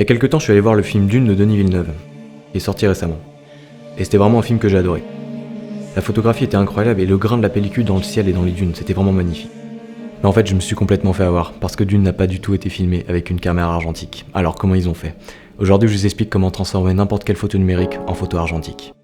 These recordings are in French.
Il y a quelques temps, je suis allé voir le film Dune de Denis Villeneuve, qui est sorti récemment. Et c'était vraiment un film que j'ai adoré. La photographie était incroyable et le grain de la pellicule dans le ciel et dans les dunes, c'était vraiment magnifique. Mais en fait, je me suis complètement fait avoir, parce que Dune n'a pas du tout été filmé avec une caméra argentique. Alors comment ils ont fait? Aujourd'hui, je vous explique comment transformer n'importe quelle photo numérique en photo argentique.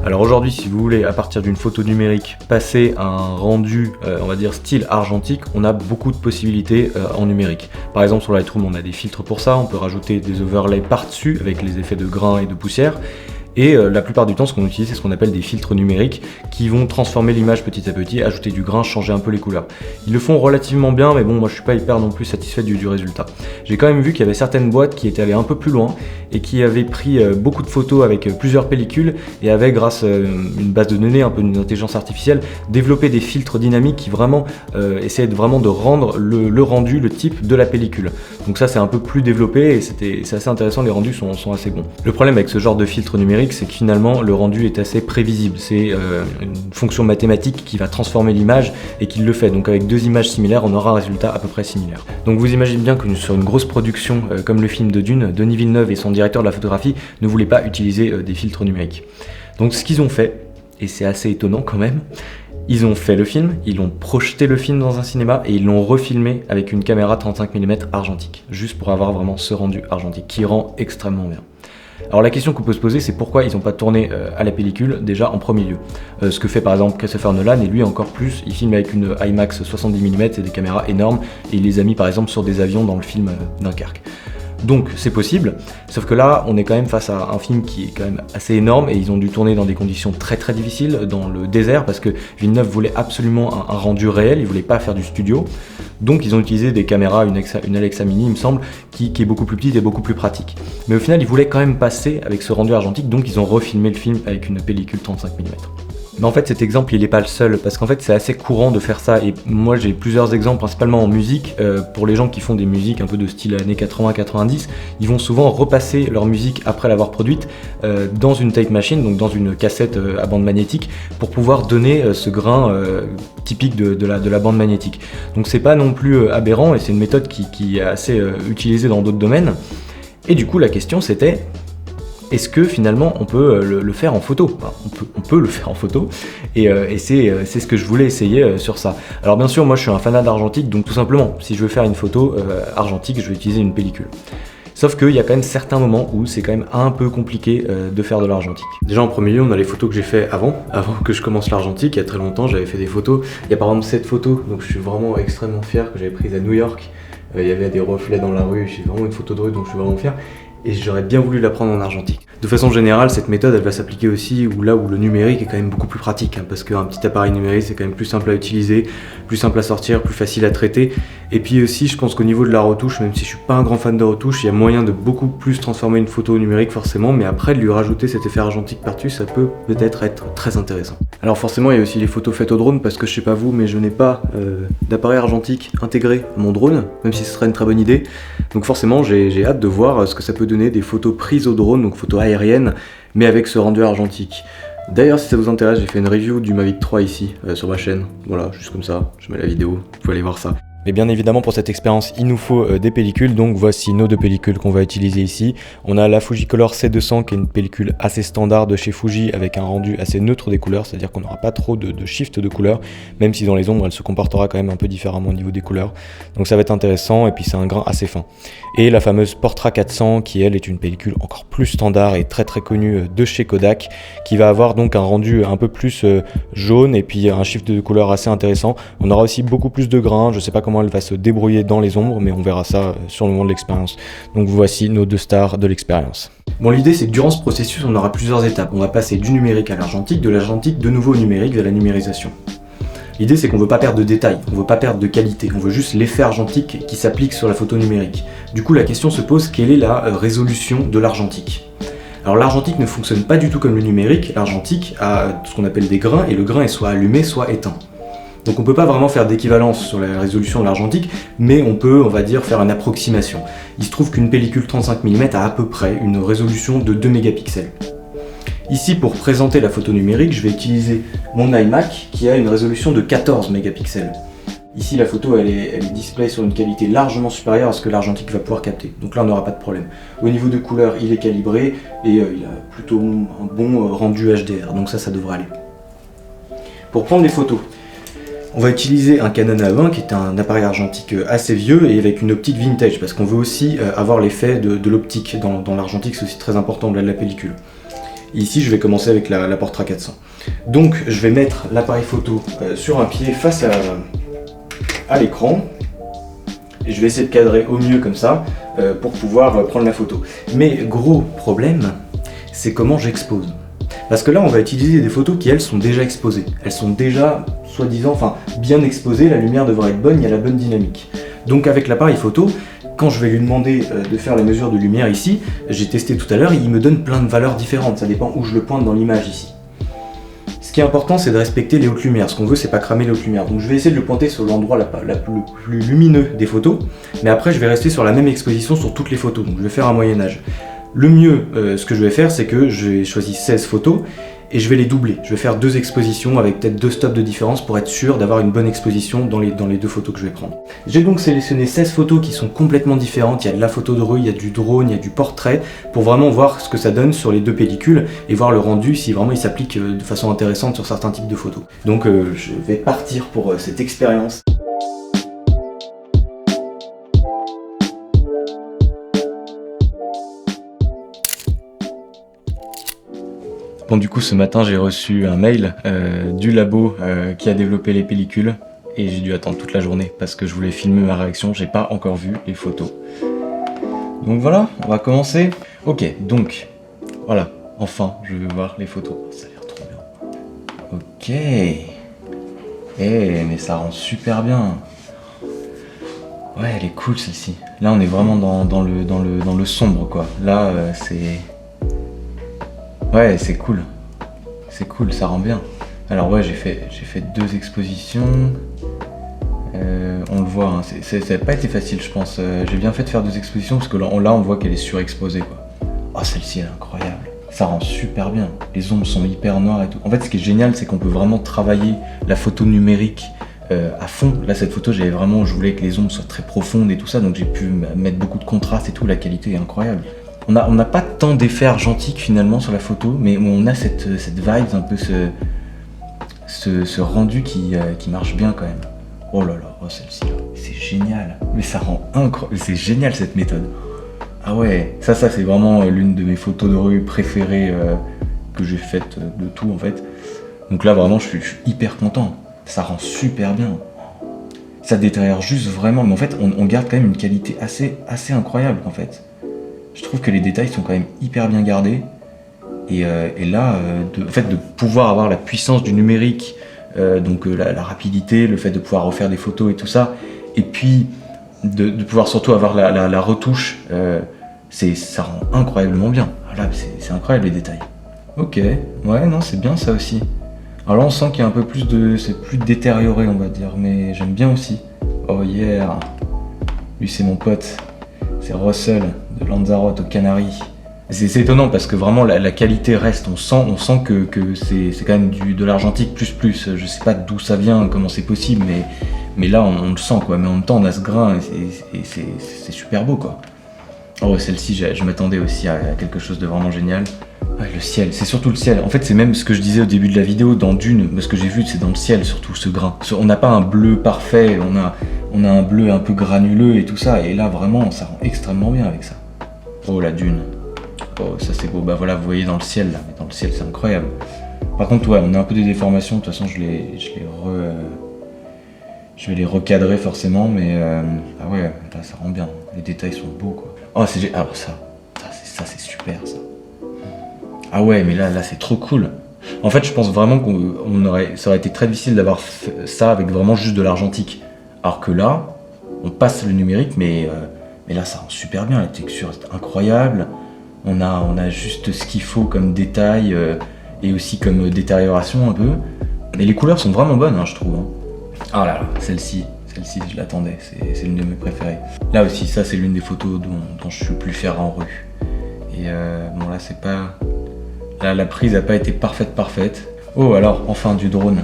Alors aujourd'hui, si vous voulez, à partir d'une photo numérique, passer à un rendu, on va dire style argentique, on a beaucoup de possibilités en numérique. Par exemple, sur Lightroom, on a des filtres pour ça, on peut rajouter des overlays par-dessus avec les effets de grains et de poussière. Et la plupart du temps, ce qu'on utilise, c'est ce qu'on appelle des filtres numériques qui vont transformer l'image petit à petit, ajouter du grain, changer un peu les couleurs. Ils le font relativement bien, mais bon, moi je suis pas hyper non plus satisfait du résultat. J'ai quand même vu qu'il y avait certaines boîtes qui étaient allées un peu plus loin et qui avaient pris beaucoup de photos avec plusieurs pellicules et avaient, grâce à une base de données, un peu d'une intelligence artificielle, développé des filtres dynamiques qui vraiment essayaient vraiment de rendre le rendu, le type de la pellicule. Donc ça, c'est un peu plus développé et c'est assez intéressant, les rendus sont assez bons. Le problème avec ce genre de filtre numérique, c'est que finalement le rendu est assez prévisible. C'est une fonction mathématique qui va transformer l'image et qui le fait. Donc avec deux images similaires, on aura un résultat à peu près similaire. Donc vous imaginez bien que sur une grosse production comme le film de Dune, Denis Villeneuve et son directeur de la photographie ne voulaient pas utiliser des filtres numériques. Donc ce qu'ils ont fait, et c'est assez étonnant quand même, ils ont fait le film, ils ont projeté le film dans un cinéma et ils l'ont refilmé avec une caméra 35 mm argentique, juste pour avoir vraiment ce rendu argentique qui rend extrêmement bien. Alors la question qu'on peut se poser, c'est pourquoi ils n'ont pas tourné à la pellicule déjà en premier lieu. Ce que fait par exemple Christopher Nolan, et lui encore plus, il filme avec une IMAX 70 mm et des caméras énormes, et il les a mis par exemple sur des avions dans le film Dunkerque. Donc c'est possible, sauf que là on est quand même face à un film qui est quand même assez énorme et ils ont dû tourner dans des conditions très très difficiles, dans le désert, parce que Villeneuve voulait absolument un rendu réel, il voulait pas faire du studio. Donc ils ont utilisé des caméras, une Alexa Mini il me semble, qui est beaucoup plus petite et beaucoup plus pratique. Mais au final ils voulaient quand même passer avec ce rendu argentique, donc ils ont refilmé le film avec une pellicule 35 mm. Mais en fait cet exemple il n'est pas le seul, parce qu'en fait c'est assez courant de faire ça, et moi j'ai plusieurs exemples principalement en musique. Pour les gens qui font des musiques un peu de style années 80-90, ils vont souvent repasser leur musique après l'avoir produite dans une tape machine, donc dans une cassette à bande magnétique, pour pouvoir donner ce grain typique de la bande magnétique. Donc c'est pas non plus aberrant, et c'est une méthode qui est assez utilisée dans d'autres domaines. Et du coup la question c'était: est-ce que finalement on peut le faire en photo? Enfin, on peut le faire en photo, et c'est ce que je voulais essayer sur ça. Alors bien sûr, moi je suis un fanat d'argentique, donc tout simplement, si je veux faire une photo argentique, je vais utiliser une pellicule. Sauf qu'il y a quand même certains moments où c'est quand même un peu compliqué de faire de l'argentique. Déjà en premier lieu, on a les photos que j'ai fait avant que je commence l'argentique. Il y a très longtemps, j'avais fait des photos. Il y a par exemple cette photo, donc je suis vraiment extrêmement fier, que j'avais prise à New York. Il y avait des reflets dans la rue, j'ai vraiment une photo de rue, donc je suis vraiment fier. Et j'aurais bien voulu la prendre en argentique. De façon générale, cette méthode elle va s'appliquer aussi là où le numérique est quand même beaucoup plus pratique, parce qu'un petit appareil numérique c'est quand même plus simple à utiliser, plus simple à sortir, plus facile à traiter. Et puis aussi je pense qu'au niveau de la retouche, même si je suis pas un grand fan de retouche, il y a moyen de beaucoup plus transformer une photo numérique forcément, mais après de lui rajouter cet effet argentique par-dessus, ça peut peut-être être très intéressant. Alors forcément il y a aussi les photos faites au drone, parce que je sais pas vous, mais je n'ai pas d'appareil argentique intégré à mon drone, même si ce serait une très bonne idée. Donc forcément j'ai hâte de voir ce que ça peut donner, des photos prises au drone, donc photos aériennes, mais avec ce rendu argentique. D'ailleurs, si ça vous intéresse, j'ai fait une review du Mavic 3 ici, sur ma chaîne. Voilà, juste comme ça, je mets la vidéo, vous pouvez aller voir ça. Mais bien évidemment, pour cette expérience, il nous faut des pellicules, donc voici nos deux pellicules qu'on va utiliser ici. On a la Fujicolor C200, qui est une pellicule assez standard de chez Fuji, avec un rendu assez neutre des couleurs, c'est-à-dire qu'on n'aura pas trop de shift de couleurs, même si dans les ombres, elle se comportera quand même un peu différemment au niveau des couleurs. Donc ça va être intéressant, et puis c'est un grain assez fin. Et la fameuse Portra 400, qui elle est une pellicule encore plus standard et très très connue de chez Kodak, qui va avoir donc un rendu un peu plus jaune, et puis un shift de couleur assez intéressant. On aura aussi beaucoup plus de grains, je sais pas comment elle va se débrouiller dans les ombres, mais on verra ça sur le moment de l'expérience. Donc voici nos deux stars de l'expérience. Bon, l'idée c'est que durant ce processus, on aura plusieurs étapes. On va passer du numérique à l'argentique, de l'argentique de nouveau au numérique, à la numérisation. L'idée c'est qu'on veut pas perdre de détails, on veut pas perdre de qualité, on veut juste l'effet argentique qui s'applique sur la photo numérique. Du coup la question se pose, quelle est la résolution de l'argentique? Alors l'argentique ne fonctionne pas du tout comme le numérique, l'argentique a ce qu'on appelle des grains, et le grain est soit allumé, soit éteint. Donc on peut pas vraiment faire d'équivalence sur la résolution de l'argentique, mais on peut, on va dire, faire une approximation. Il se trouve qu'une pellicule 35 mm a à peu près une résolution de 2 mégapixels. Ici, pour présenter la photo numérique, je vais utiliser mon iMac qui a une résolution de 14 mégapixels. Ici, la photo, elle est display sur une qualité largement supérieure à ce que l'argentique va pouvoir capter. Donc là, on n'aura pas de problème. Au niveau de couleur, il est calibré et il a plutôt un bon rendu HDR. Donc ça devrait aller. Pour prendre les photos, on va utiliser un Canon A20 qui est un appareil argentique assez vieux et avec une optique vintage parce qu'on veut aussi avoir l'effet de l'optique dans l'argentique, c'est aussi très important de la pellicule. Ici, je vais commencer avec la Portra 400. Donc, je vais mettre l'appareil photo sur un pied face à l'écran et je vais essayer de cadrer au mieux comme ça pour pouvoir prendre la photo. Mais gros problème, c'est comment j'expose. Parce que là, on va utiliser des photos qui, elles, sont déjà exposées. Elles sont déjà, soi-disant, enfin, bien exposées, la lumière devrait être bonne, il y a la bonne dynamique. Donc avec l'appareil photo, quand je vais lui demander de faire les mesures de lumière ici, j'ai testé tout à l'heure, il me donne plein de valeurs différentes, ça dépend où je le pointe dans l'image ici. Ce qui est important, c'est de respecter les hautes lumières. Ce qu'on veut, c'est pas cramer les hautes lumières. Donc je vais essayer de le pointer sur l'endroit le plus lumineux des photos, mais après je vais rester sur la même exposition sur toutes les photos. Donc je vais faire un moyen-âge. Le mieux, ce que je vais faire, c'est que j'ai choisi 16 photos et je vais les doubler. Je vais faire 2 expositions avec peut-être 2 stops de différence pour être sûr d'avoir une bonne exposition dans les 2 photos que je vais prendre. J'ai donc sélectionné 16 photos qui sont complètement différentes. Il y a de la photo de rue, il y a du drone, il y a du portrait, pour vraiment voir ce que ça donne sur les 2 pellicules et voir le rendu si vraiment il s'applique de façon intéressante sur certains types de photos. Donc je vais partir pour cette expérience. Bon, du coup, ce matin, j'ai reçu un mail du labo qui a développé les pellicules et j'ai dû attendre toute la journée parce que je voulais filmer ma réaction. J'ai pas encore vu les photos. Donc voilà, on va commencer. Ok, donc voilà, enfin, je vais voir les photos. Ça a l'air trop bien. Ok. Mais ça rend super bien. Ouais, elle est cool celle-ci. Là, on est vraiment dans le sombre, quoi. Là, c'est... Ouais, c'est cool. C'est cool, ça rend bien. Alors ouais, j'ai fait 2 expositions. On le voit, hein, ça n'a pas été facile, je pense. J'ai bien fait de faire 2 expositions parce que là on voit qu'elle est surexposée, quoi. Oh, celle-ci, elle est incroyable. Ça rend super bien. Les ombres sont hyper noires et tout. En fait, ce qui est génial, c'est qu'on peut vraiment travailler la photo numérique à fond. Là, cette photo, je voulais que les ombres soient très profondes et tout ça, donc j'ai pu mettre beaucoup de contraste et tout. La qualité est incroyable. On n'a pas tant d'effets argentiques finalement sur la photo, mais on a cette vibe, un peu ce rendu qui marche bien quand même. Oh là là, oh celle-ci, c'est génial. Mais ça rend incroyable, c'est génial cette méthode. Ah ouais, ça c'est vraiment l'une de mes photos de rue préférées que j'ai faites de tout en fait. Donc là vraiment je suis hyper content, ça rend super bien. Ça détériore juste vraiment, mais en fait on garde quand même une qualité assez incroyable en fait. Je trouve que les détails sont quand même hyper bien gardés. Et là, en fait, de pouvoir avoir la puissance du numérique, donc la rapidité, le fait de pouvoir refaire des photos et tout ça, et puis de pouvoir surtout avoir la retouche, ça rend incroyablement bien. Là, c'est incroyable les détails. Ok, ouais, non, c'est bien ça aussi. Alors là, on sent qu'il y a un peu plus c'est plus détérioré, on va dire, mais j'aime bien aussi. Oh yeah, lui c'est mon pote. C'est Russell de Lanzarote aux Canaries. C'est étonnant parce que vraiment la qualité reste, on sent que c'est quand même de l'argentique plus. Je sais pas d'où ça vient, comment c'est possible, mais là on le sent quoi. Mais en même temps on a ce grain et c'est super beau quoi. Oh celle-ci je m'attendais aussi à quelque chose de vraiment génial. Ouais, le ciel, c'est surtout le ciel. En fait c'est même ce que je disais au début de la vidéo dans Dune, ce que j'ai vu c'est dans le ciel surtout ce grain. On n'a pas un bleu parfait, on a un bleu un peu granuleux et tout ça, et là vraiment ça rend extrêmement bien avec ça. Oh la dune. Oh ça c'est beau, bah voilà vous voyez dans le ciel là, mais dans le ciel c'est incroyable. Par contre ouais on a un peu des déformations, de toute façon je vais les recadrer forcément, mais ah ouais là ça rend bien, les détails sont beaux quoi. Oh c'est alors ça c'est super ça. Ah ouais mais là c'est trop cool. En fait je pense vraiment ça aurait été très difficile d'avoir ça avec vraiment juste de l'argentique. Alors que là, on passe le numérique, mais là ça rend super bien, la texture est incroyable. On a juste ce qu'il faut comme détail et aussi comme détérioration un peu. Et les couleurs sont vraiment bonnes, hein, je trouve. Hein. Ah là là, celle-ci je l'attendais, c'est l'une de mes préférées. Là aussi, ça c'est l'une des photos dont je suis le plus fier en rue. Et bon là c'est pas La prise n'a pas été parfaite. Oh, alors, enfin, du drone.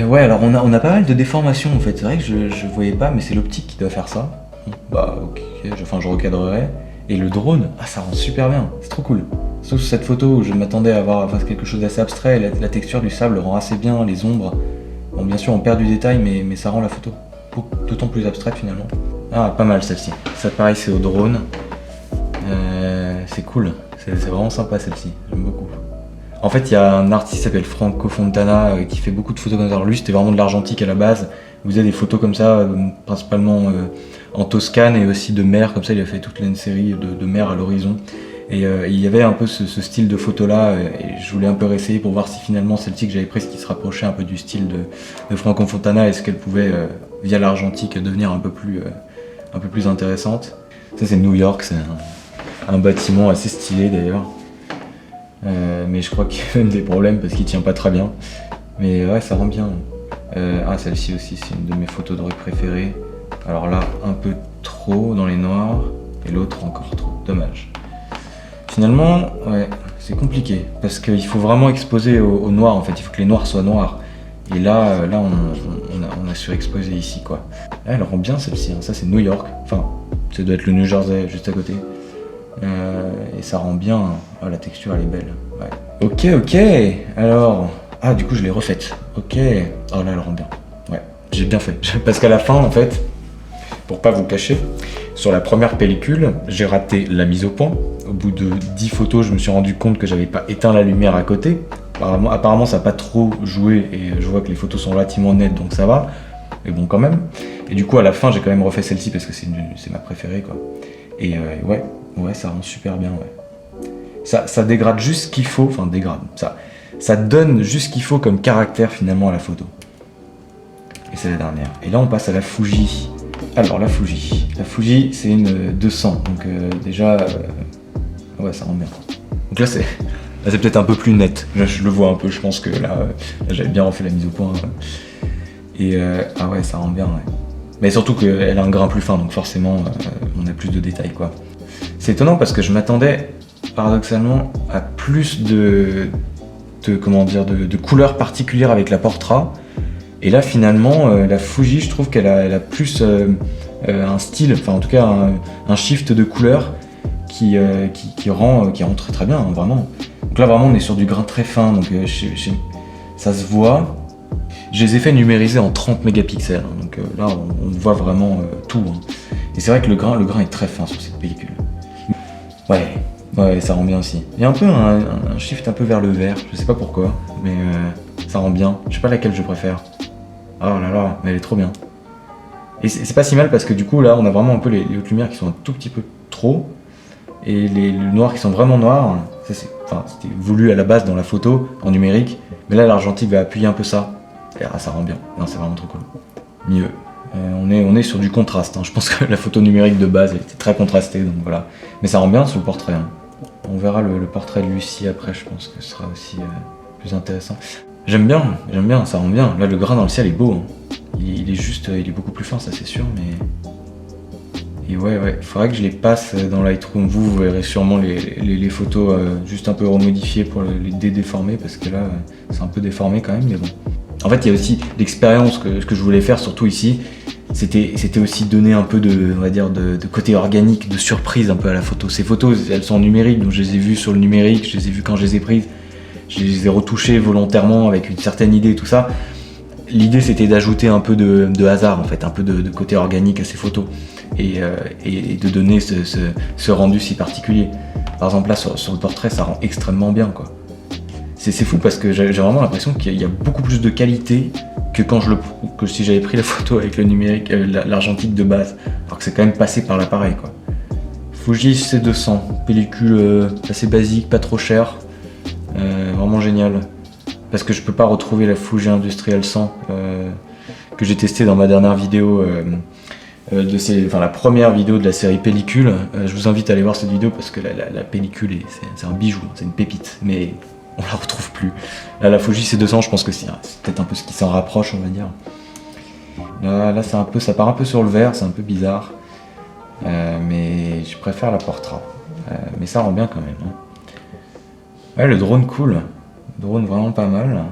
Ouais, alors on a pas mal de déformations en fait. C'est vrai que je voyais pas, mais c'est l'optique qui doit faire ça. Bah, ok, je recadrerai. Et le drone, ça rend super bien. C'est trop cool. Sauf sur cette photo où je m'attendais à avoir quelque chose d'assez abstrait. La texture du sable rend assez bien, les ombres. Bon, bien sûr, on perd du détail, mais ça rend la photo d'autant plus abstraite finalement. Ah, pas mal celle-ci. Ça, pareil, c'est au drone. C'est cool. C'est vraiment sympa celle-ci. J'aime beaucoup. En fait, il y a un artiste qui s'appelle Franco Fontana qui fait beaucoup de photos comme ça. Alors lui, c'était vraiment de l'argentique à la base. Vous avez des photos comme ça, principalement en Toscane et aussi de mer. Comme ça, il a fait toute une série de mer à l'horizon. Et il y avait un peu ce style de photo-là. Et je voulais un peu réessayer pour voir si finalement celle-ci que j'avais prise qui se rapprochait un peu du style de Franco Fontana, est-ce qu'elle pouvait, via l'argentique, devenir un peu plus intéressante. Ça, c'est New York. C'est un bâtiment assez stylé d'ailleurs. Mais je crois qu'il y a même des problèmes parce qu'il tient pas très bien. Mais ouais, ça rend bien. Celle-ci aussi, c'est une de mes photos de rue préférées. Alors là, un peu trop dans les noirs, et l'autre encore trop. Dommage. Finalement, ouais, c'est compliqué parce qu'il faut vraiment exposer au noir en fait. Il faut que les noirs soient noirs. Et là, on a surexposé ici quoi. Elle rend bien celle-ci. Hein. Ça, c'est New York. Enfin, ça doit être le New Jersey juste à côté. Et ça rend bien. Oh, la texture elle est belle. Ouais. Ok. Alors, du coup je l'ai refaite. Ok. Oh là, elle rend bien. Ouais, j'ai bien fait. Parce qu'à la fin en fait, pour pas vous cacher, sur la première pellicule, j'ai raté la mise au point. Au bout de 10 photos, je me suis rendu compte que j'avais pas éteint la lumière à côté. Apparemment ça n'a pas trop joué et je vois que les photos sont relativement nettes donc ça va. Mais bon quand même. Et du coup à la fin j'ai quand même refait celle-ci parce que c'est ma préférée quoi. Et ouais, ça rend super bien, ouais. Ça dégrade juste ce qu'il faut, enfin dégrade, ça donne juste ce qu'il faut comme caractère finalement à la photo. Et c'est la dernière. Et là on passe à la Fuji. Alors la Fuji c'est une 200, donc déjà, ouais ça rend bien. Donc là c'est peut-être un peu plus net, là, je le vois un peu, je pense que là j'avais bien refait la mise au point. Et ouais ça rend bien, ouais. Mais surtout qu'elle a un grain plus fin, donc forcément on a plus de détails quoi. C'est étonnant parce que je m'attendais paradoxalement à plus de couleurs particulières avec la Portra. Et là finalement la Fuji, je trouve qu'elle a plus un style, enfin en tout cas un shift de couleurs qui rend très très bien, hein, vraiment. Donc là vraiment on est sur du grain très fin, donc ça se voit. Je les ai fait numériser en 30 mégapixels, hein, donc là on voit vraiment tout. Hein. Et c'est vrai que le grain est très fin sur cette pellicule. Ouais, ça rend bien aussi. Il y a un peu un shift un peu vers le vert, je sais pas pourquoi, mais ça rend bien. Je sais pas laquelle je préfère. Oh là là, mais elle est trop bien. Et c'est pas si mal parce que du coup là on a vraiment un peu les hautes lumières qui sont un tout petit peu trop, et les noirs qui sont vraiment noirs. Ça c'était voulu à la base dans la photo, en numérique, mais là l'argentique va appuyer un peu ça. Et ça rend bien. Non, c'est vraiment trop cool. Mieux. On est sur du contraste. Hein. Je pense que la photo numérique de base elle était très contrastée, donc voilà. Mais ça rend bien sur le portrait. Hein. On verra le portrait de Lucie après, je pense que ce sera aussi plus intéressant. J'aime bien, ça rend bien. Là, le grain dans le ciel est beau. Hein. Il est beaucoup plus fin, ça c'est sûr, mais... Et ouais, il faudrait que je les passe dans Lightroom. Vous verrez sûrement les photos juste un peu remodifiées pour les déformer, parce que là, c'est un peu déformé quand même, mais bon. En fait, il y a aussi l'expérience que je voulais faire, surtout ici, c'était aussi donner un peu de côté organique, de surprise un peu à la photo. Ces photos, elles sont numériques, donc je les ai vues sur le numérique, je les ai vues quand je les ai prises, je les ai retouchées volontairement avec une certaine idée et tout ça. L'idée, c'était d'ajouter un peu de hasard, en fait, un peu de côté organique à ces photos, et de donner ce rendu si particulier. Par exemple, là, sur le portrait, ça rend extrêmement bien, quoi. C'est fou parce que j'ai vraiment l'impression qu'il y a beaucoup plus de qualité que si j'avais pris la photo avec le numérique, l'argentique de base, alors que c'est quand même passé par l'appareil, quoi. Fuji C200, pellicule assez basique, pas trop chère, vraiment génial. Parce que je peux pas retrouver la Fuji Industrial 100 que j'ai testé dans ma dernière vidéo, la première vidéo de la série pellicule. Je vous invite à aller voir cette vidéo parce que la pellicule c'est un bijou, c'est une pépite, mais on la retrouve plus. Là, la Fuji C200, je pense que c'est peut-être un peu ce qui s'en rapproche, on va dire. Là ça part un peu sur le vert, c'est un peu bizarre, mais je préfère la Portra. Mais ça rend bien quand même. Hein. Ouais, le drone cool. Le drone vraiment pas mal.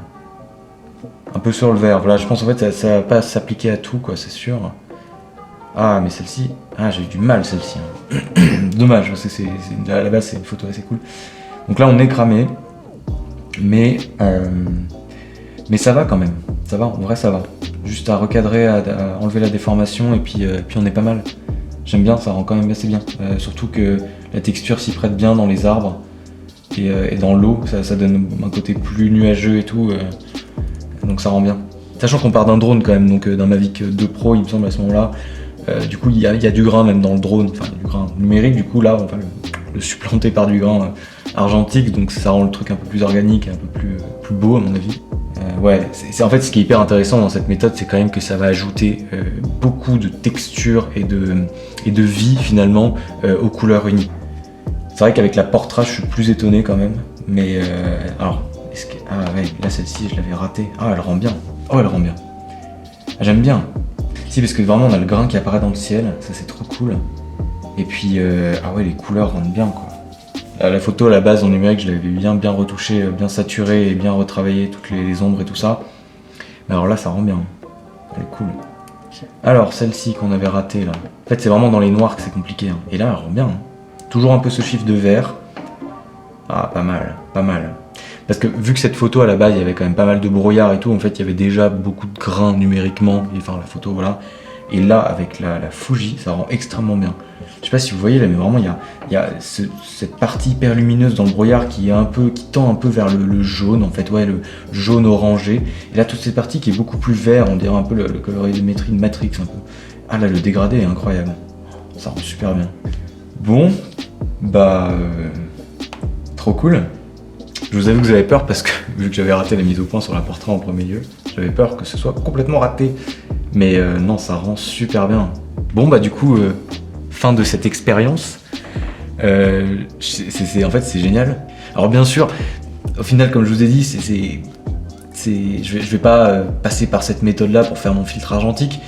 Un peu sur le vert. Voilà, je pense en fait ça va pas s'appliquer à tout, quoi, c'est sûr. Ah, mais celle-ci... Ah, j'ai eu du mal, celle-ci. Hein. Dommage, parce que à la base, c'est une photo assez cool. Donc là, on est cramé. Mais ça va quand même. Ça va, en vrai, ça va. Juste à recadrer, à enlever la déformation, et puis on est pas mal. J'aime bien, ça rend quand même assez bien. Surtout que la texture s'y prête bien dans les arbres. Et dans l'eau, ça donne un côté plus nuageux et tout. Donc ça rend bien. Sachant qu'on part d'un drone quand même, donc d'un Mavic 2 Pro, il me semble, à ce moment-là. Du coup, il y a du grain même dans le drone, enfin du grain numérique, du coup là on va le supplanter par du grain argentique, donc ça rend le truc un peu plus organique, un peu plus beau à mon avis. Ouais, c'est en fait ce qui est hyper intéressant dans cette méthode, c'est quand même que ça va ajouter beaucoup de texture et de vie finalement aux couleurs unies. C'est vrai qu'avec la Portra, je suis plus étonné quand même, mais alors, ah ouais, là celle-ci je l'avais ratée. Ah, elle rend bien. Oh, elle rend bien. Ah, j'aime bien. Si, parce que vraiment on a le grain qui apparaît dans le ciel, ça c'est trop cool. Et puis, ah ouais, les couleurs rendent bien quoi. La photo à la base en numérique, je l'avais bien retouchée, bien saturée et bien retravaillée, toutes les ombres et tout ça. Mais alors là, ça rend bien. Elle est cool. Alors, celle-ci qu'on avait ratée là. En fait, c'est vraiment dans les noirs que c'est compliqué. Hein. Et là, elle rend bien. Hein. Toujours un peu ce chiffre de vert. Ah, pas mal, pas mal. Parce que vu que cette photo à la base il y avait quand même pas mal de brouillard et tout, en fait il y avait déjà beaucoup de grains numériquement, enfin la photo voilà. Et là avec la Fuji ça rend extrêmement bien. Je sais pas si vous voyez là mais vraiment il y a cette partie hyper lumineuse dans le brouillard qui tend un peu vers le jaune en fait, ouais le jaune orangé. Et là toute cette partie qui est beaucoup plus vert, on dirait un peu le colorimétrie de Matrix un peu. Ah là le dégradé est incroyable, ça rend super bien. Bon, bah trop cool. Je vous avoue que j'avais peur parce que, vu que j'avais raté la mise au point sur la Portra en premier lieu, j'avais peur que ce soit complètement raté. Mais non, ça rend super bien. Bon bah du coup, fin de cette expérience. En fait, c'est génial. Alors bien sûr, au final, comme je vous ai dit, je vais pas passer par cette méthode-là pour faire mon filtre argentique.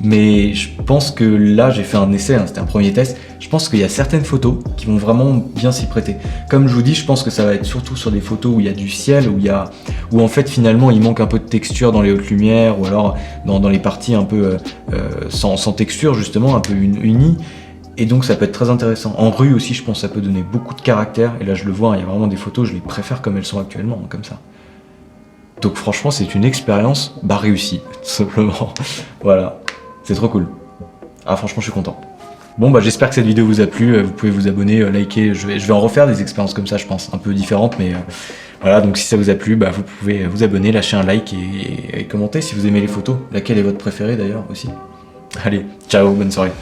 Mais je pense que là, j'ai fait un essai, hein, c'était un premier test. Je pense qu'il y a certaines photos qui vont vraiment bien s'y prêter. Comme je vous dis, je pense que ça va être surtout sur des photos où il y a du ciel, où en fait finalement il manque un peu de texture dans les hautes lumières, ou alors dans les parties un peu sans texture justement, un peu unies. Et donc ça peut être très intéressant. En rue aussi, je pense que ça peut donner beaucoup de caractère. Et là, je le vois, hein, il y a vraiment des photos, je les préfère comme elles sont actuellement, hein, comme ça. Donc franchement, c'est une expérience réussie, tout simplement. Voilà. C'est trop cool. Ah franchement je suis content. Bon bah j'espère que cette vidéo vous a plu, vous pouvez vous abonner, liker, je vais en refaire des expériences comme ça je pense, un peu différentes mais voilà, donc si ça vous a plu, bah vous pouvez vous abonner, lâcher un like et commenter si vous aimez les photos. Laquelle est votre préférée d'ailleurs aussi. Allez, ciao, bonne soirée.